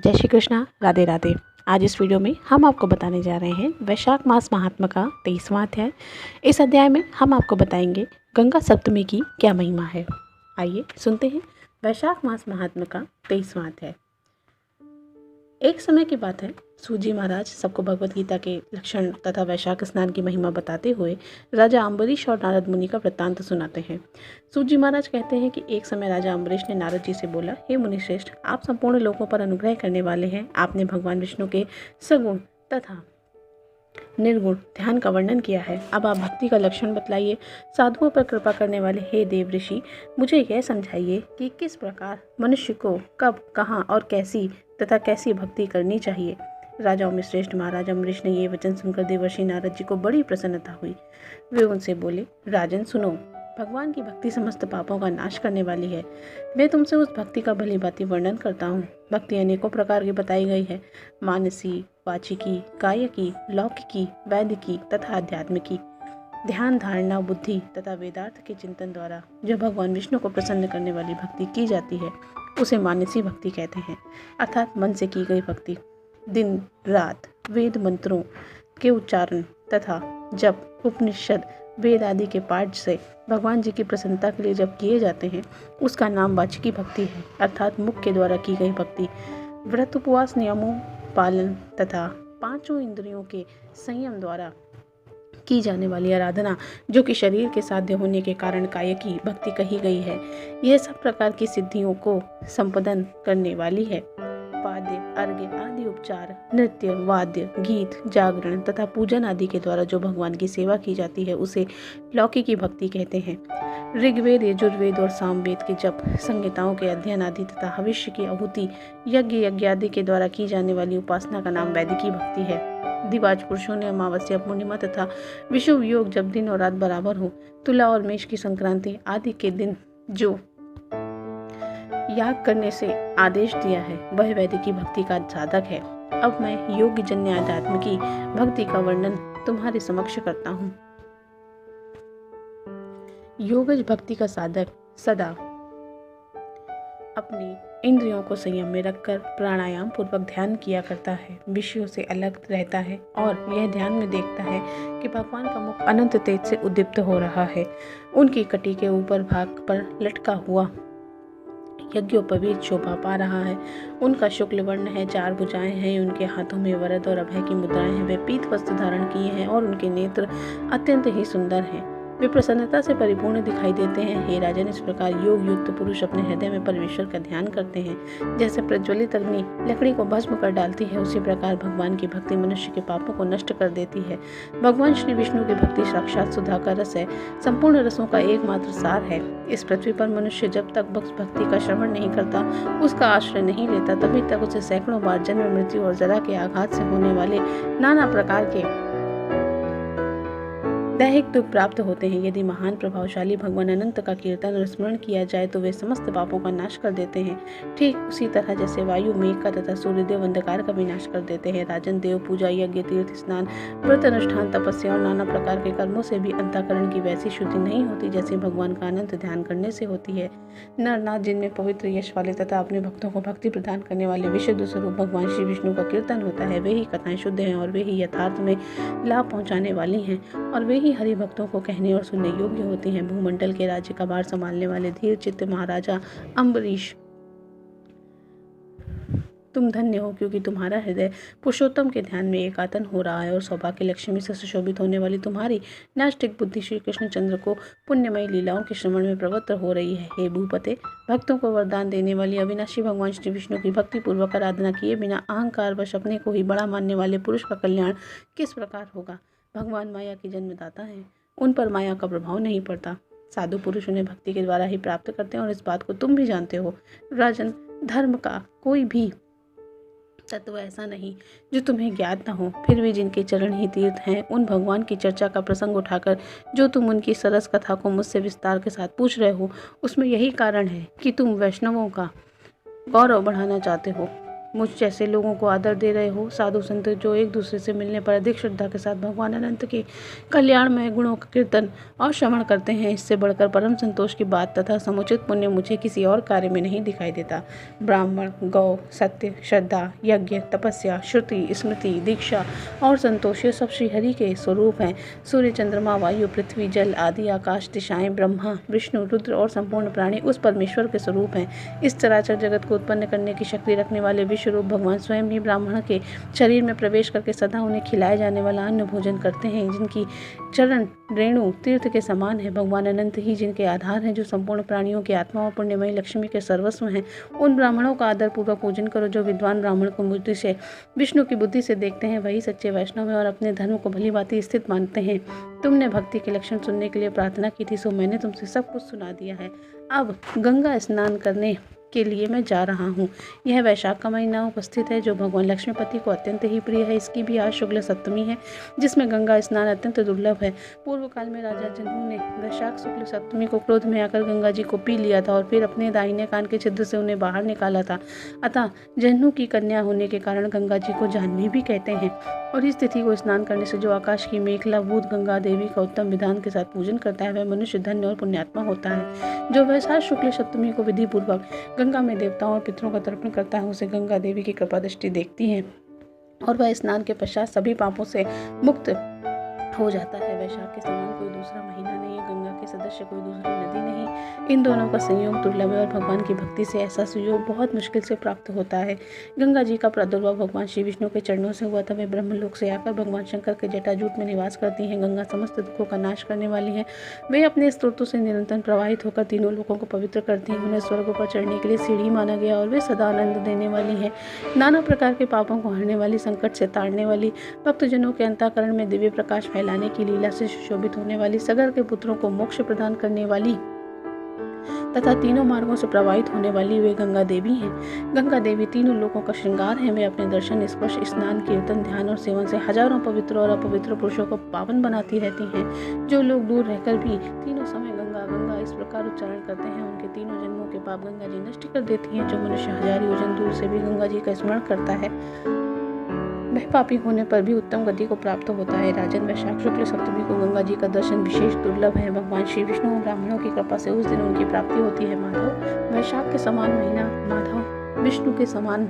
जय श्री कृष्णा, राधे राधे। आज इस वीडियो में हम आपको बताने जा रहे हैं वैशाख मास महात्म्य का 23वां अध्याय। इस अध्याय में हम आपको बताएंगे गंगा सप्तमी की क्या महिमा है। आइए सुनते हैं वैशाख मास महात्म्य का 23वां अध्याय। एक समय की बात है, सूजी महाराज सबको भगवत गीता के लक्षण तथा वैशाख स्नान की महिमा बताते हुए राजा अम्बरीश और नारद मुनि का वृत्तांत सुनाते हैं। सूजी महाराज कहते हैं कि एक समय राजा अम्बरीश ने नारद जी से बोला, हे मुनिश्रेष्ठ, आप संपूर्ण लोगों पर अनुग्रह करने वाले हैं। आपने भगवान विष्णु के सगुण तथा निर्गुण ध्यान का वर्णन किया है। अब आप भक्ति का लक्षण बतलाइए। साधुओं पर कृपा करने वाले हे देव ऋषि, मुझे यह समझाइए कि किस प्रकार मनुष्य को कब, कहाँ और कैसी तथा कैसी भक्ति करनी चाहिए। राजाओं में श्रेष्ठ महाराज अम्बरीश ने ये वचन सुनकर देवर्षि नारद जी को बड़ी प्रसन्नता हुई। वे उनसे बोले, राजन सुनो, भगवान की भक्ति समस्त पापों का नाश करने वाली है। मैं तुमसे उस भक्ति का भली भांति वर्णन करता हूँ। भक्ति अनेकों प्रकार की बताई गई है, मानसी, वाचिकी, कायकी, लौकिकी, वैदिकी तथा आध्यात्मिकी। ध्यान, धारणा, बुद्धि तथा वेदार्थ के चिंतन द्वारा जो भगवान विष्णु को प्रसन्न करने वाली भक्ति की जाती है उसे मानसी भक्ति कहते हैं, अर्थात मन से की गई भक्ति। दिन रात वेद मंत्रों के उच्चारण तथा जप, उपनिषद, वेद आदि के पाठ से भगवान जी की प्रसन्नता के लिए जब किए जाते हैं उसका नाम वाचिकी भक्ति है, अर्थात मुख के द्वारा की गई भक्ति। व्रत उपवास नियमों पालन तथा पांचों इंद्रियों के संयम द्वारा की जाने वाली आराधना, जो कि शरीर के साध्य होने के कारण कायकी भक्ति कही गई है, यह सब प्रकार की सिद्धियों को संपादन करने वाली है। पाद्य, अर्घ्य आदि उपचार, नृत्य, वाद्य, गीत, जागरण तथा पूजन आदि के द्वारा जो भगवान की सेवा की जाती है उसे लौकिकी भक्ति कहते हैं। ऋग्वेद, यजुर्वेद और सामवेद के जप, संहिताओं के अध्ययन आदि तथा भविष्य की आहुति, यज्ञ आदि के द्वारा की जाने वाली उपासना का नाम वैदिकी भक्ति है। दिवाज पुरुषों ने अमावस्या, पूर्णिमा तथा विषुव योग जब दिन और रात बराबर हो, तुला और मेष की संक्रांति आदि के दिन जो याग करने से आदेश दिया है वह वैदिकी भक्ति का साधक है। अब मैं योग जन्य आध्यात्मिकी भक्ति का वर्णन तुम्हारे समक्ष करता हूँ। योगज भक्ति का साधक सदा अपनी इंद्रियों को संयम में रखकर प्राणायाम पूर्वक ध्यान किया करता है, विषयों से अलग रहता है और यह ध्यान में देखता है कि भगवान का मुख अनंत तेज से उद्दीप्त हो रहा है। उनकी कटी के ऊपर भाग पर लटका हुआ यज्ञोपवीत शोभा पा रहा है। उनका शुक्ल वर्ण है, 4 भुजाएं हैं, उनके हाथों में वरद और अभय की मुद्राएं हैं। वे पीत वस्त्र धारण किए हैं और उनके नेत्र अत्यंत ही सुंदर हैं। वे प्रसन्नता से परिपूर्ण दिखाई देते हैं। हे राजन, इस प्रकार योग युक्त पुरुष अपने हृदय में परमेश्वर का ध्यान करते हैं। जैसे प्रज्वलित अग्नि लकड़ी को भस्म कर डालती है, उसी प्रकार भगवान की भक्ति मनुष्य के पापों को नष्ट कर देती है। भगवान श्री विष्णु की भक्ति साक्षात सुधा का रस है, संपूर्ण रसों का एकमात्र सार है। इस पृथ्वी पर मनुष्य जब तक भक्ति का श्रवण नहीं करता, उसका आश्रय नहीं लेता, तभी तक उसे सैकड़ों बार जन्म, मृत्यु और जरा के आघात से होने वाले नाना प्रकार के दैहिक दुख प्राप्त होते हैं। यदि महान प्रभावशाली भगवान अनंत का कीर्तन और स्मरण किया जाए तो वे समस्त पापों का नाश कर देते हैं, ठीक उसी तरह जैसे वायु मेघ का तथा सूर्यदेव अंधकार का भी नाश कर देते हैं। राजन, देव पूजा, यज्ञ, तीर्थ स्नान, व्रत अनुष्ठान, तपस्या और नाना प्रकार के कर्मों से भी अंतःकरण की वैसी शुद्धि नहीं होती जैसे भगवान का अनंत ध्यान करने से होती है। नरनाथ, जिनमें पवित्र यश वाले तथा अपने भक्तों को भक्ति प्रदान करने वाले विशुद्ध स्वरूप भगवान श्री विष्णु का कीर्तन होता है, वे ही कथाएं शुद्ध हैं और वे ही यथार्थ में लाभ पहुँचाने वाली हैं और वे ही हरि भक्तों को कहने और सुनने योग्य होती हैं। भूमंडल के राज्य का भार संभालने वाले धीर चित्त महाराजा अम्बरीश, तुम धन्य हो, क्योंकि तुम्हारा हृदय पुरुषोत्तम के ध्यान में एकातन हो रहा है और सौभाग्य लक्ष्मी से सुशोभित होने वाली तुम्हारी नास्तिक बुद्धि श्री कृष्ण चंद्र को पुण्यमयी लीलाओं के श्रवण में प्रवृत्त हो रही है। हे भूपते, भक्तों को वरदान देने वाली अविनाशी भगवान श्री विष्णु की भक्ति पूर्वक आराधना किए बिना अहंकार वश अपने को ही बड़ा मानने वाले पुरुष का कल्याण किस प्रकार होगा। भगवान माया के जन्मदाता हैं, उन पर माया का प्रभाव नहीं पड़ता। साधु पुरुष उन्हें भक्ति के द्वारा ही प्राप्त करते हैं और इस बात को तुम भी जानते हो। राजन, धर्म का कोई भी तत्व ऐसा नहीं जो तुम्हें ज्ञात न हो। फिर भी जिनके चरण ही तीर्थ हैं, उन भगवान की चर्चा का प्रसंग उठाकर जो तुम उनकी सरस कथा को मुझसे विस्तार के साथ पूछ रहे हो, उसमें यही कारण है कि तुम वैष्णवों का गौरव बढ़ाना चाहते हो। मुझ जैसे लोगों को आदर दे रहे हो। साधु संत जो एक दूसरे से मिलने पर अधिक श्रद्धा के साथ भगवान अनंत के कल्याणमय गुणों का कीर्तन और श्रवण करते हैं, इससे बढ़कर परम संतोष की बात तथा समुचित पुण्य मुझे किसी और कार्य में नहीं दिखाई देता। ब्राह्मण, गौ, सत्य, श्रद्धा, यज्ञ, तपस्या, श्रुति, स्मृति, दीक्षा और संतोष, ये सब श्रीहरि के स्वरूप हैं। सूर्य, चंद्रमा, वायु, पृथ्वी, जल आदि आकाश, दिशाएं, ब्रह्मा, विष्णु, रुद्र और संपूर्ण प्राणी उस परमेश्वर के स्वरूप हैं। इस चराचर जगत को उत्पन्न करने की शक्ति रखने वाले विश्वरूप भगवान स्वयं ही ब्राह्मण के शरीर में प्रवेश करके सदा उन्हें खिलाए जाने वाला अन्न भोजन करते हैं, जिनकी चरण रेणु तीर्थ के समान है। भगवान अनंत ही जिनके आधार हैं, जो संपूर्ण प्राणियों की आत्मा और पुण्यमयी लक्ष्मी के सर्वस्व हैं। उन ब्राह्मणों का आदर पूर्वक पूजन करो जो विद्वान ब्राह्मण को बुद्धि से विष्णु की बुद्धि से देखते हैं, वही सच्चे वैष्णव है और अपने धर्म को भली भांति स्थित मानते हैं। तुमने भक्ति के लक्षण सुनने के लिए प्रार्थना की थी, सो मैंने तुमसे सब कुछ सुना दिया है। अब गंगा स्नान करने के लिए मैं जा रहा हूँ। यह वैशाख का महीना उपस्थित है, जो भगवान लक्ष्मीपति को अत्यंत ही प्रिय है। इसकी भी आज शुक्ल सप्तमी है, जिसमें गंगा स्नान अत्यंत दुर्लभ है। पूर्व काल में राजा जनू ने वैशाख शुक्ल सप्तमी को क्रोध में आकर गंगा जी को पी लिया था और फिर अपने दाहिने कान के छिद्र से उन्हें बाहर निकाला था। अतः जनू की कन्या होने के कारण गंगा जी को जाह्नवी भी कहते हैं। और इस तिथि को स्नान करने से जो आकाश की मेखला भूत गंगा देवी का उत्तम विधान के साथ पूजन करता है, वह मनुष्य धन्य और पुण्यात्मा होता है। जो वैशाख शुक्ल सप्तमी को विधि पूर्वक गंगा में देवताओं और पितरों का तर्पण करता है, उसे गंगा देवी की कृपा दृष्टि देखती है और वह स्नान के पश्चात सभी पापों से मुक्त हो जाता है। वैशाख के समान कोई दूसरा महीना नहीं है, गंगा के सदस्य कोई दूसरी नदी नहीं। इन दोनों का संयोग दुर्लभ है और भगवान की भक्ति से ऐसा संयोग बहुत मुश्किल से प्राप्त होता है। गंगा जी का प्रादुर्भाव भगवान श्री विष्णु के चरणों से हुआ था। वे ब्रह्मलोक से आकर भगवान शंकर के जटाजूट में निवास करती हैं। गंगा समस्त दुखों का नाश करने वाली है। वे अपने स्रोतों से निरंतर प्रवाहित होकर तीनों लोगों को पवित्र करती हैं। उन्हें स्वर्ग पर चढ़ने के लिए सीढ़ी माना गया और वे सदा आनंद देने वाली है। नाना प्रकार के पापों को हरने वाली, संकट से ताड़ने वाली, भक्तजनों के अंतःकरण में दिव्य प्रकाश फैलाने की लीला से सुशोभित होने वाली, सगर के पुत्रों को मोक्ष प्रदान करने वाली तथा तीनों मार्गों से प्रवाहित होने वाली वे गंगा देवी हैं। गंगा देवी तीनों लोगों का श्रृंगार है। वे अपने दर्शन, स्पर्श, स्नान, कीर्तन, ध्यान और सेवन से हजारों पवित्र और अपवित्र पुरुषों को पावन बनाती रहती हैं। जो लोग दूर रहकर भी तीनों समय गंगा गंगा इस प्रकार उच्चारण करते हैं, उनके तीनों जन्मों के पाप गंगा जी नष्ट कर देती हैं। जो मनुष्य हजार योजन दूर से भी गंगा जी का स्मरण करता है, वह पापी होने पर भी उत्तम गति को प्राप्त होता है। राजन, वैशाख शुक्ल सप्तमी को गंगा जी का दर्शन विशेष दुर्लभ है। भगवान श्री विष्णु और ब्राह्मणों की कृपा से उस दिन उनकी प्राप्ति होती है। माधव, वैशाख के समान महीना, माधव विष्णु के समान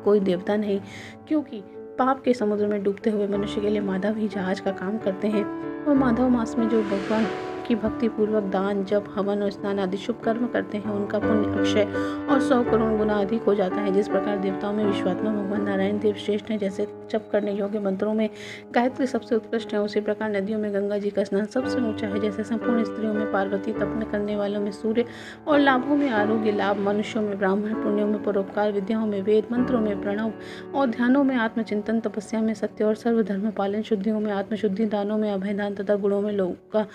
कोई देवता नहीं, क्योंकि पाप के समुद्र में डूबते हुए मनुष्य के लिए माधव ही जहाज का काम करते हैं। और माधव मास में जो भगवान की भक्ति पूर्वक दान, जप, हवन और स्नान आदि शुभ कर्म करते हैं, उनका पुण्य अक्षय और 100 करोड़ गुना अधिक हो जाता है। जिस प्रकार देवताओं में विश्वात्मा भगवान नारायण देव श्रेष्ठ हैं, जैसे जप करने योग्य मंत्रों में गायत्री सबसे उत्कृष्ट है, उसी प्रकार नदियों में गंगा जी का स्नान सबसे ऊंचा है। जैसे संपूर्ण स्त्रियों में पार्वती, तपन करने वालों में सूर्य और लाभों में आरोग्य लाभ, मनुष्यों में ब्राह्मण, पुण्यों में परोपकार, विद्याओं में वेद, मंत्रों में प्रणव और ध्यानों में आत्मचिंतन, तपस्या में सत्य और सर्वधर्म पालन, शुद्धियों में आत्मशुद्धि, दानों में अभयदान तथा गुणों में लोगों का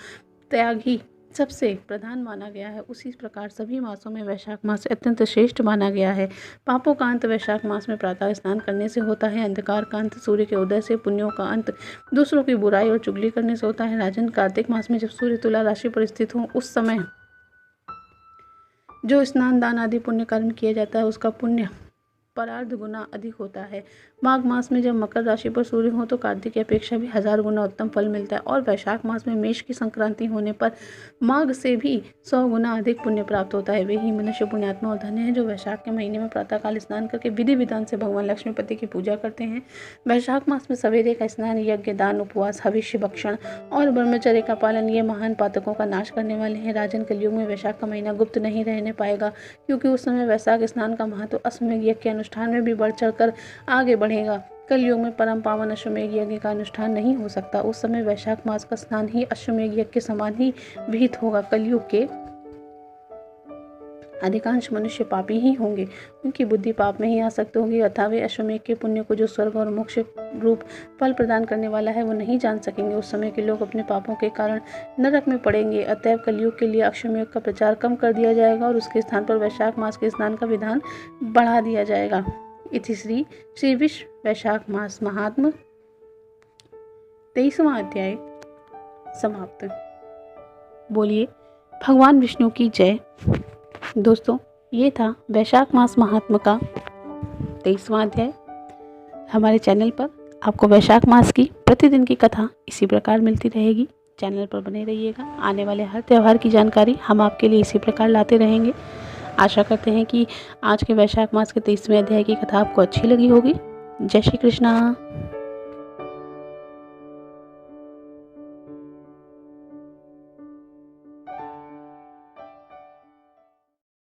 त्याग ही सबसे प्रधान माना गया है। उसी प्रकार सभी मासों में वैशाख मास अत्यंत श्रेष्ठ माना गया है। पापों का अंत वैशाख मास में प्रातः स्नान करने से होता है। अंधकार का अंत सूर्य के उदय से, पुण्यों का अंत दूसरों की बुराई और चुगली करने से होता है। राजन, कार्तिक मास में जब सूर्य तुला राशि पर स्थित हो, उस समय जो स्नान, दान आदि पुण्य कर्म किया जाता है, उसका पुण्य परार्ध गुना अधिक होता है। माघ मास में जब मकर राशि पर सूर्य हो तो कार्तिक की अपेक्षा भी 1000 गुना उत्तम फल मिलता है। और वैशाख मास में मेष की संक्रांति होने पर माघ से भी 100 गुना अधिक पुण्य प्राप्त होता है। वे ही मनुष्य पुण्यात्मा और धन्य हैं जो वैशाख के महीने में प्रातःकाल स्नान करके विधि विधान से भगवान लक्ष्मीपति की पूजा करते हैं। वैशाख मास में सवेरे का स्नान, यज्ञ, दान, उपवास, हविष्य, भक्षण और ब्रह्मचर्य का पालन ये महान पातकों का नाश करने वाले हैं। राजन, कलयुग में वैशाख का महीना गुप्त नहीं रहने पाएगा, क्योंकि उस समय वैशाख स्नान का महत्व अश्वमेध यज्ञ के अनुष्ठान में भी बढ़ चढ़कर आगे बढ़ेगा। कलयुग में परम पावन अश्वमेध यज्ञ का अनुष्ठान नहीं हो सकता। उस समय वैशाख मास का स्नान ही अश्वमेध यज्ञ के समान ही विहित होगा। कलयुग के अधिकांश मनुष्य पापी ही होंगे, उनकी बुद्धि पाप में ही आसक्त होगी, अतः वे अश्वमेध के पुण्य को जो स्वर्ग और मोक्ष रूप फल प्रदान करने वाला है वो नहीं जान सकेंगे। उस समय के लोग अपने पापों के कारण नरक में पड़ेंगे। अतएव कलयुग के लिए अश्वमेध का प्रचार कम कर दिया जाएगा और उसके स्थान पर वैशाख मास के स्नान का विधान बढ़ा दिया जाएगा। इति श्री विश्व वैशाख मास महात्म 23वां अध्याय समाप्त। बोलिए भगवान विष्णु की जय। दोस्तों, ये था वैशाख मास महात्म का 23वां अध्याय। हमारे चैनल पर आपको वैशाख मास की प्रतिदिन की कथा इसी प्रकार मिलती रहेगी। चैनल पर बने रहिएगा। आने वाले हर त्यौहार की जानकारी हम आपके लिए इसी प्रकार लाते रहेंगे। आशा करते हैं कि आज के वैशाख मास के 23वें अध्याय की कथा आपको अच्छी लगी होगी। जय श्री कृष्णा।